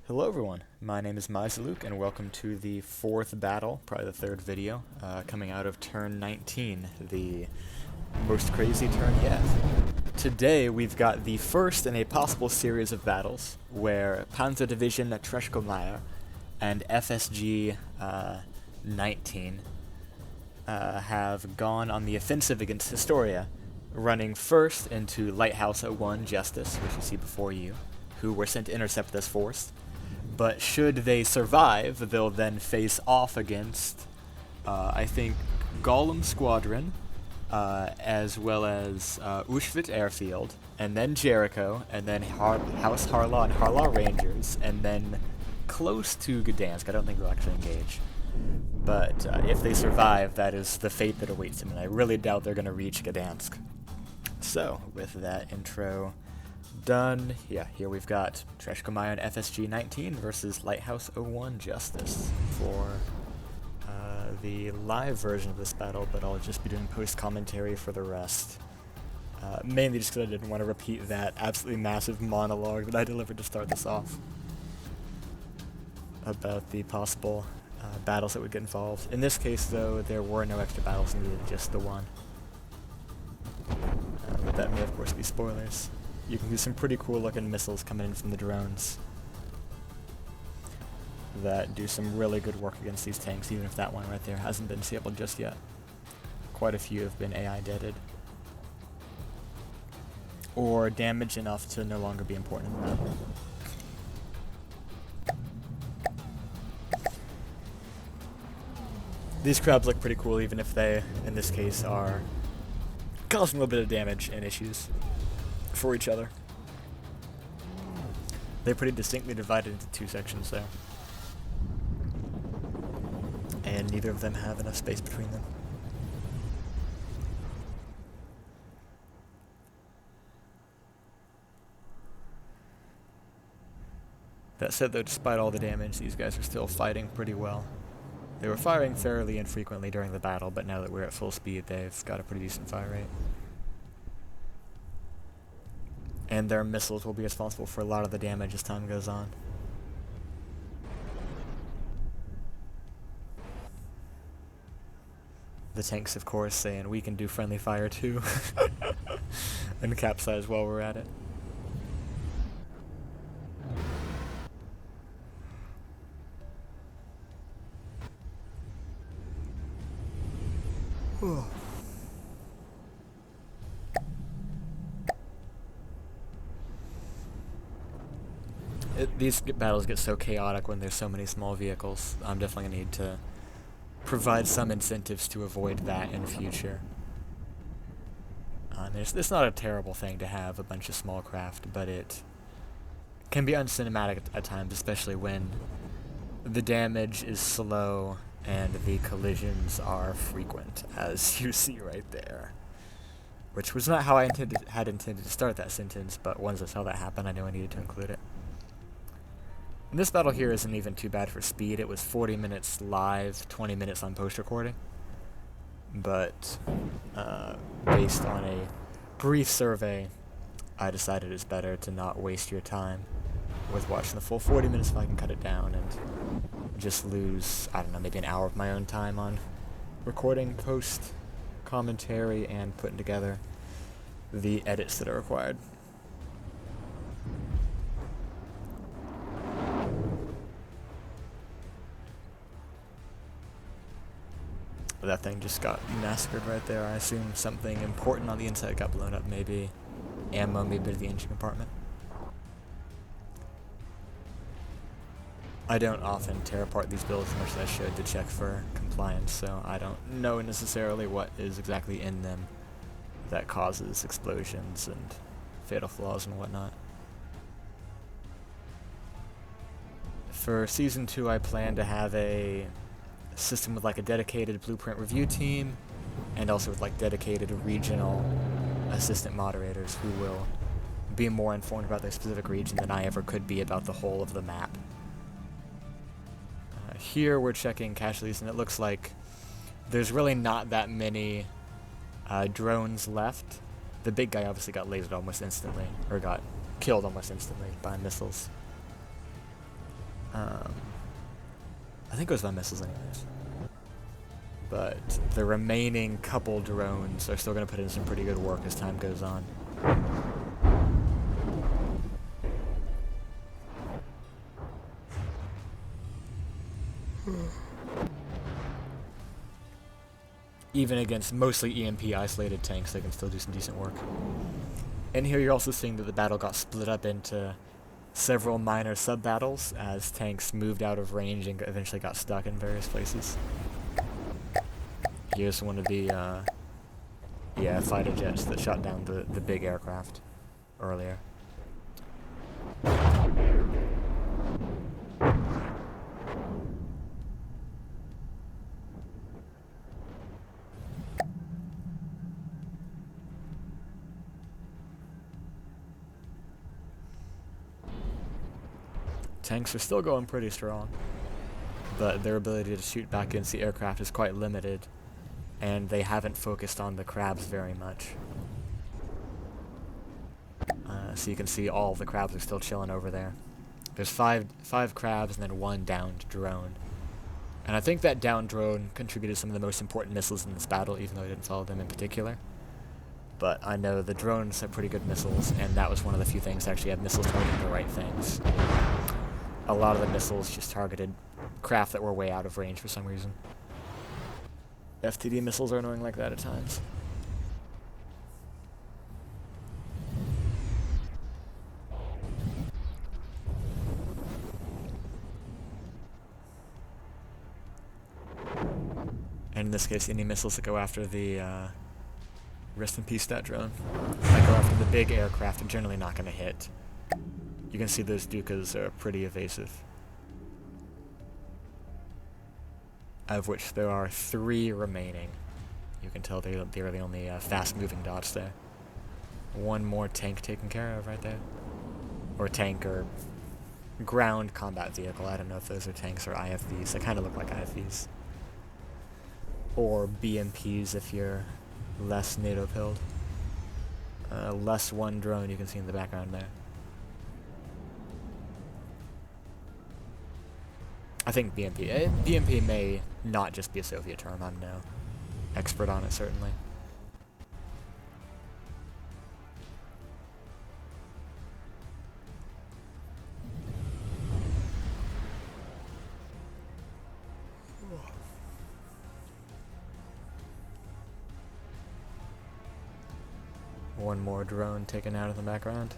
Hello everyone, my name is Luke, and welcome to the fourth battle, probably the third video, coming out of turn 19, the most crazy turn yet. Today we've got the first in a possible series of battles, where Panzer Division Treshkomeyer and FSG 19 have gone on the offensive against Historia, running first into Lighthouse 01 Justice, which you see before you, who were sent to intercept this force. But should they survive, they'll then face off against, I think, Golem Squadron, as well as Auschwitz Airfield, and then Jericho, and then House Harlaw and Harlaw Rangers, and then close to Gdansk. I don't think they'll actually engage. But if they survive, that is the fate that awaits them, and I really doubt they're going to reach Gdansk. So, with that intro done, yeah, here we've got Treshkomeyer and FSG 19 versus Lighthouse 01 Justice for the live version of this battle, but I'll just be doing post-commentary for the rest. Mainly just because I didn't want to repeat that absolutely massive monologue that I delivered to start this off about the possible battles that would get involved. In this case, though, there were no extra battles needed, just the one. But that may, of course, be spoilers. You can do some pretty cool looking missiles coming in from the drones that do some really good work against these tanks, even if that one right there hasn't been disabled just yet. Quite a few have been AI deaded, or damaged enough to no longer be important in the battle. These crabs look pretty cool, even if they, in this case, are causing a little bit of damage and issues for each other. They're pretty distinctly divided into two sections though, and neither of them have enough space between them. That said though, despite all the damage, these guys are still fighting pretty well. They were firing fairly infrequently during the battle, but now that we're at full speed, they've got a pretty decent fire rate. And their missiles will be responsible for a lot of the damage as time goes on. The tanks, of course, saying we can do friendly fire too, and capsize while we're at it. These battles get so chaotic when there's so many small vehicles. I'm definitely going to need to provide some incentives to avoid that in future. It's not a terrible thing to have a bunch of small craft, but it can be uncinematic at times, especially when the damage is slow and the collisions are frequent, as you see right there. Which was not how I had intended to start that sentence, but once I saw that happen, I knew I needed to include it. And this battle here isn't even too bad for speed. It was 40 minutes live, 20 minutes on post-recording. But based on a brief survey, I decided it's better to not waste your time with watching the full 40 minutes if I can cut it down and just lose, I don't know, maybe an hour of my own time on recording post-commentary and putting together the edits that are required. That thing just got massacred right there. I assume something important on the inside got blown up, maybe ammo, maybe the engine compartment. I don't often tear apart these builds as much as I should to check for compliance, so I don't know necessarily what is exactly in them that causes explosions and fatal flaws and whatnot. For Season 2, I plan to have a system with like a dedicated blueprint review team, and also with like dedicated regional assistant moderators who will be more informed about their specific region than I ever could be about the whole of the map. Here we're checking casualties, and it looks like there's really not that many drones left. The big guy obviously got lasered almost instantly, or got killed almost instantly by missiles. I think it was by missiles anyways. But the remaining couple drones are still going to put in some pretty good work as time goes on. Even against mostly EMP isolated tanks, they can still do some decent work. And here you're also seeing that the battle got split up into several minor sub-battles as tanks moved out of range and eventually got stuck in various places. Here's one of the fighter jets that shot down the big aircraft earlier. Tanks are still going pretty strong, but their ability to shoot back against the aircraft is quite limited, and they haven't focused on the crabs very much. So you can see all the crabs are still chilling over there. There's five crabs and then one downed drone. And I think that downed drone contributed some of the most important missiles in this battle, even though I didn't follow them in particular. But I know the drones have pretty good missiles, and that was one of the few things that actually had missiles targeting the right things. A lot of the missiles just targeted craft that were way out of range for some reason. FTD missiles are annoying like that at times. And in this case, any missiles that go after the, rest in peace that drone, that go after the big aircraft are generally not going to hit. You can see those Dukas are pretty evasive. Of which there are 3 remaining. You can tell they're the only fast-moving dots there. One more tank taken care of right there. Or tank or ground combat vehicle. I don't know if those are tanks or IFVs. They kind of look like IFVs. Or BMPs if you're less NATO-pilled. Less one drone you can see in the background there. I think BMP. BMP may not just be a Soviet term. I'm no expert on it, certainly. One more drone taken out in the background.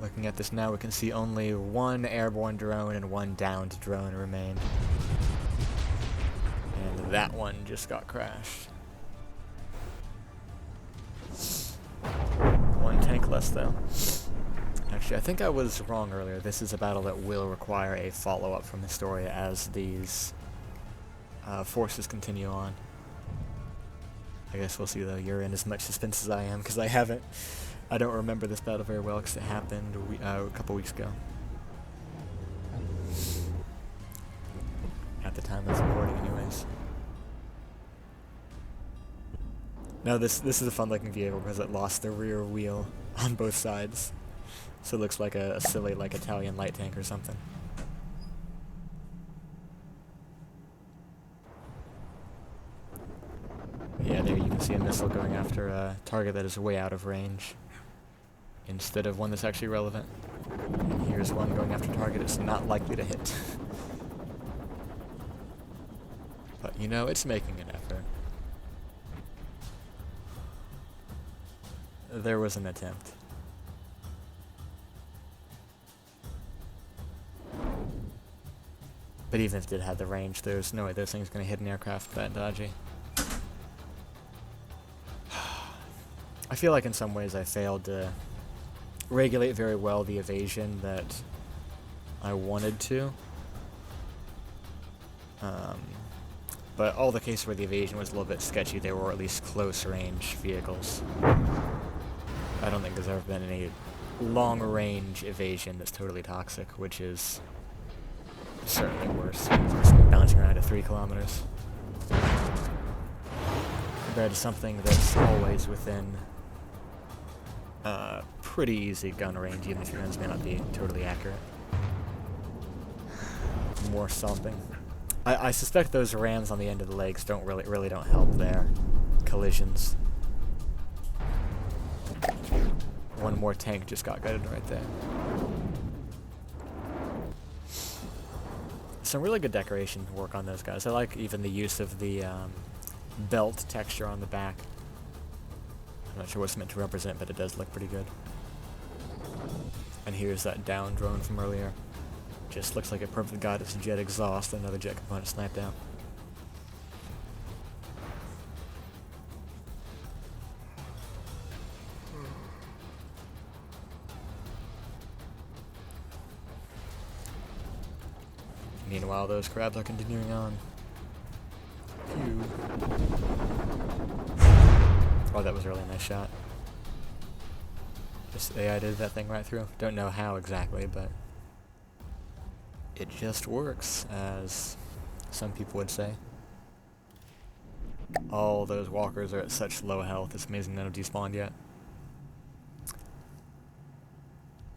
Looking at this now, we can see only one airborne drone and one downed drone remain. And that one just got crashed. One tank less, though. Actually, I think I was wrong earlier. This is a battle that will require a follow-up from Historia as these forces continue on. I guess we'll see, though. You're in as much suspense as I am, because I don't remember this battle very well because it happened a couple weeks ago. At the time I was recording anyways. Now this is a fun looking vehicle because it lost the rear wheel on both sides. So it looks like a silly Italian light tank or something. Yeah, there you can see a missile going after a target that is way out of range, instead of one that's actually relevant. And here's one going after a target it's not likely to hit. But you know, it's making an effort. There was an attempt. But even if it did have the range, there's no way those things are going to hit an aircraft that dodgy. I feel like in some ways I failed to regulate very well the evasion that I wanted to. But all the cases where the evasion was a little bit sketchy, they were at least close-range vehicles. I don't think there's ever been any long-range evasion that's totally toxic, which is certainly worse. It's bouncing around at 3 kilometers. Compared to something that's always within Pretty easy gun range, even if your guns may not be totally accurate. More stomping. I suspect those rams on the end of the legs really don't help there. Collisions. One more tank just got gutted right there. Some really good decoration work on those guys. I like even the use of the belt texture on the back. I'm not sure what it's meant to represent, but it does look pretty good. And here's that down drone from earlier. Just looks like it perfectly got its jet exhaust, another jet component sniped out. Meanwhile, those crabs are continuing on. Phew. Oh, that was a really nice shot. Just AI did that thing right through. Don't know how exactly, but it just works, as some people would say. All those walkers are at such low health, it's amazing none have despawned yet.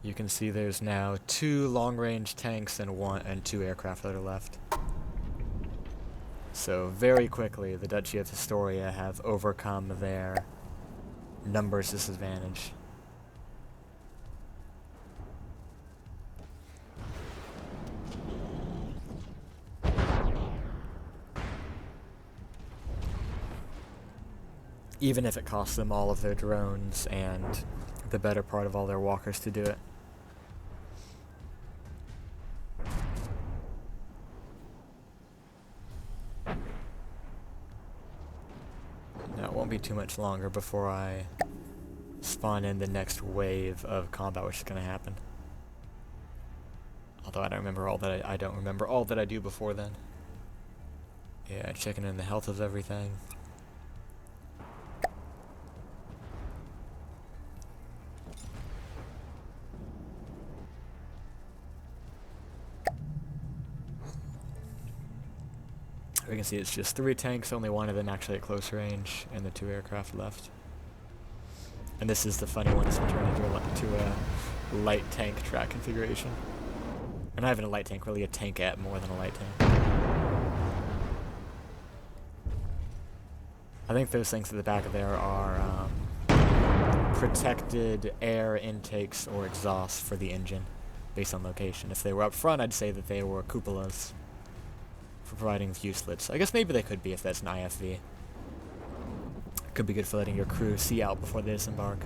You can see there's now 2 long-range tanks and 2 aircraft that are left. So very quickly, the Duchy of Historia have overcome their numbers disadvantage. Even if it costs them all of their drones and the better part of all their walkers to do it. Now, it won't be too much longer before I spawn in the next wave of combat, which is going to happen. Although I don't remember all that I do before then. Yeah, checking in the health of everything. We can see it's just 3 tanks, only one of them actually at close range, and the 2 aircraft left. And this is the funny one, it's turned into a light tank track configuration. And not even a light tank, really a tankette more than a light tank. I think those things at the back of there are protected air intakes or exhaust for the engine, based on location. If they were up front, I'd say that they were cupolas for providing view slits. I guess maybe they could be if that's an IFV. Could be good for letting your crew see out before they disembark.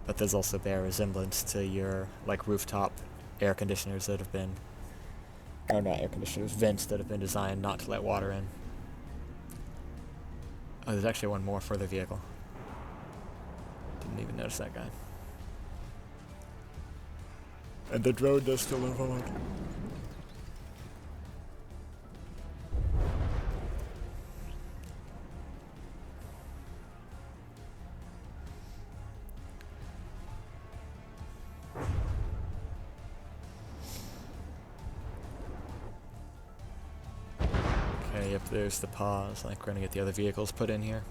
But there's also their resemblance to your, like, rooftop air conditioners that have been, or not air conditioners, vents that have been designed not to let water in. Oh, there's actually one more for the vehicle. Didn't even notice that guy. And the drone does still live on. Okay, yep, there's the pause. Like, we're gonna get the other vehicles put in here.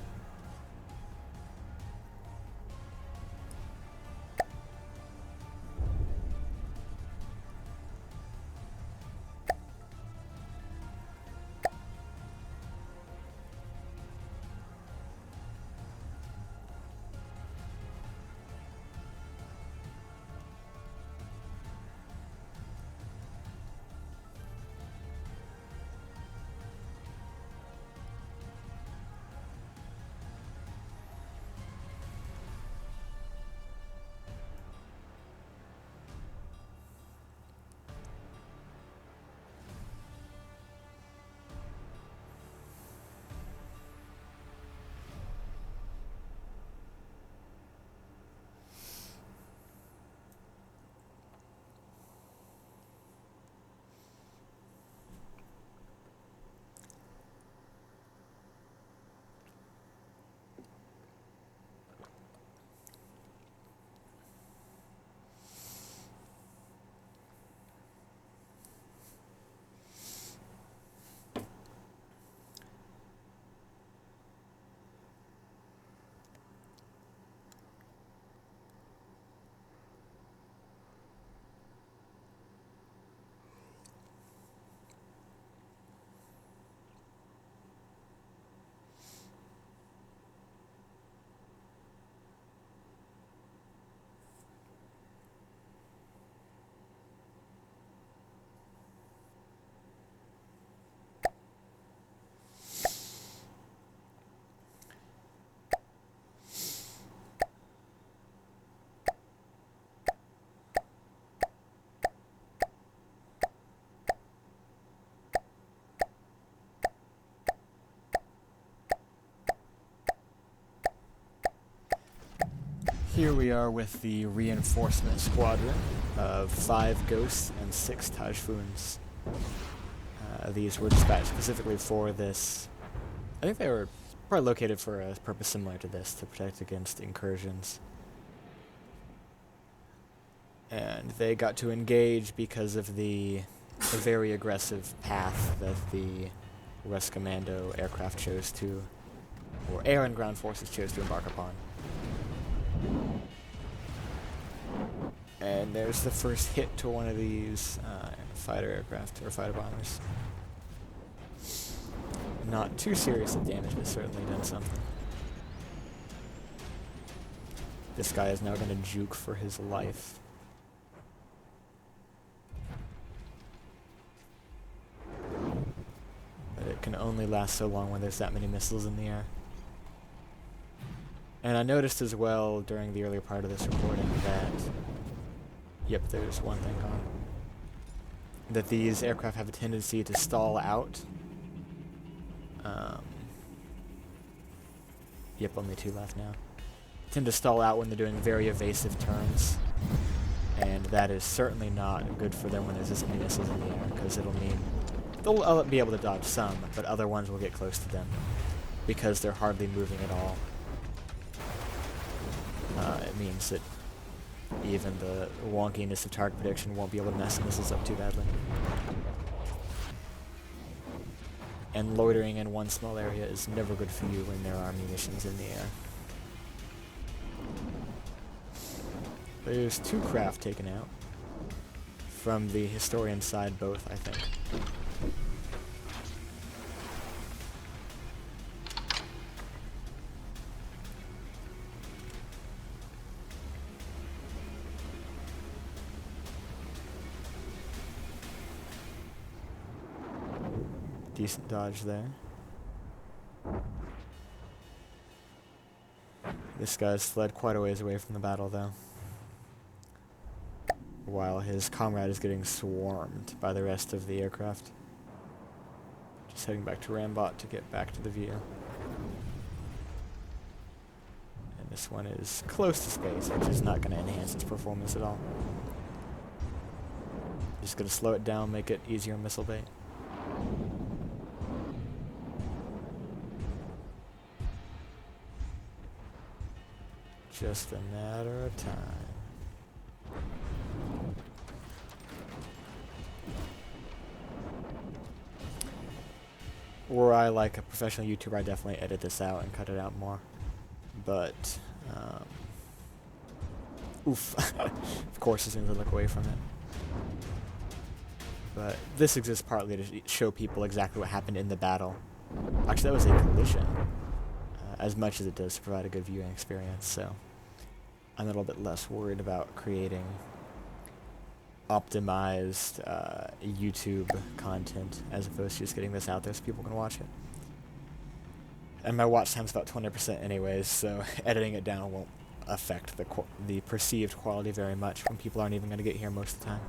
Here we are with the reinforcement squadron of 5 ghosts and 6 Tajfuns. These were dispatched specifically for this. I think they were probably located for a purpose similar to this, to protect against incursions. And they got to engage because of the very aggressive path that the West Commando aircraft chose to, or air and ground forces chose to embark upon. And there's the first hit to one of these fighter aircraft, or fighter bombers. Not too serious of damage, but certainly done something. This guy is now going to juke for his life. But it can only last so long when there's that many missiles in the air. And I noticed as well during the earlier part of this recording that, yep, there's one thing gone, that these aircraft have a tendency to stall out. Yep, only 2 left now. Tend to stall out when they're doing very evasive turns, and that is certainly not good for them when there's this many missiles in the air, because it'll mean they'll be able to dodge some, but other ones will get close to them because they're hardly moving at all. It means that even the wonkiness of target prediction won't be able to mess missiles up too badly. And loitering in one small area is never good for you when there are munitions in the air. There's 2 craft taken out. From the Historian side, both, I think. Decent dodge there. This guy's fled quite a ways away from the battle, though, while his comrade is getting swarmed by the rest of the aircraft. Just heading back to Rambot to get back to the view. And this one is close to space, which is not going to enhance its performance at all. Just going to slow it down, make it easier on missile bait. Just a matter of time. Were I like a professional YouTuber, I'd definitely edit this out and cut it out more. But, oof. Of course, as soon as I look away from it. But this exists partly to show people exactly what happened in the battle. Actually, that was a collision. As much as it does to provide a good viewing experience, so I'm a little bit less worried about creating optimized YouTube content as opposed to just getting this out there so people can watch it. And my watch time's about 20% anyways, so editing it down won't affect the perceived quality very much when people aren't even going to get here most of the time.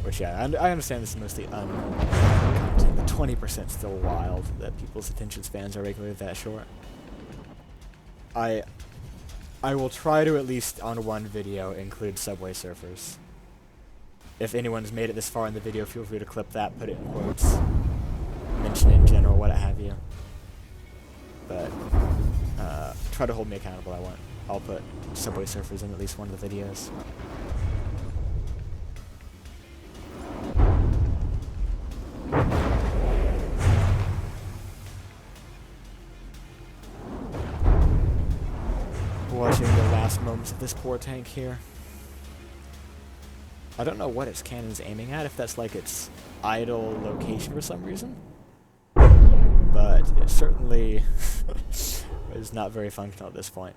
Which, yeah, I understand this is mostly content. The 20% still wild that people's attention spans are regularly that short. I will try to, at least on one video, include Subway Surfers. If anyone's made it this far in the video, feel free to clip that, put it in quotes, mention it in general, what have you. But try to hold me accountable. I'll put Subway Surfers in at least one of the videos. Watching the last moments of this poor tank here. I don't know what its cannon's aiming at, if that's like its idle location for some reason. But it certainly is not very functional at this point.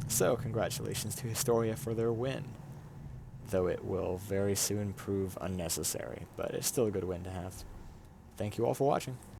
So congratulations to Historia for their win. Though it will very soon prove unnecessary, but it's still a good win to have. Thank you all for watching.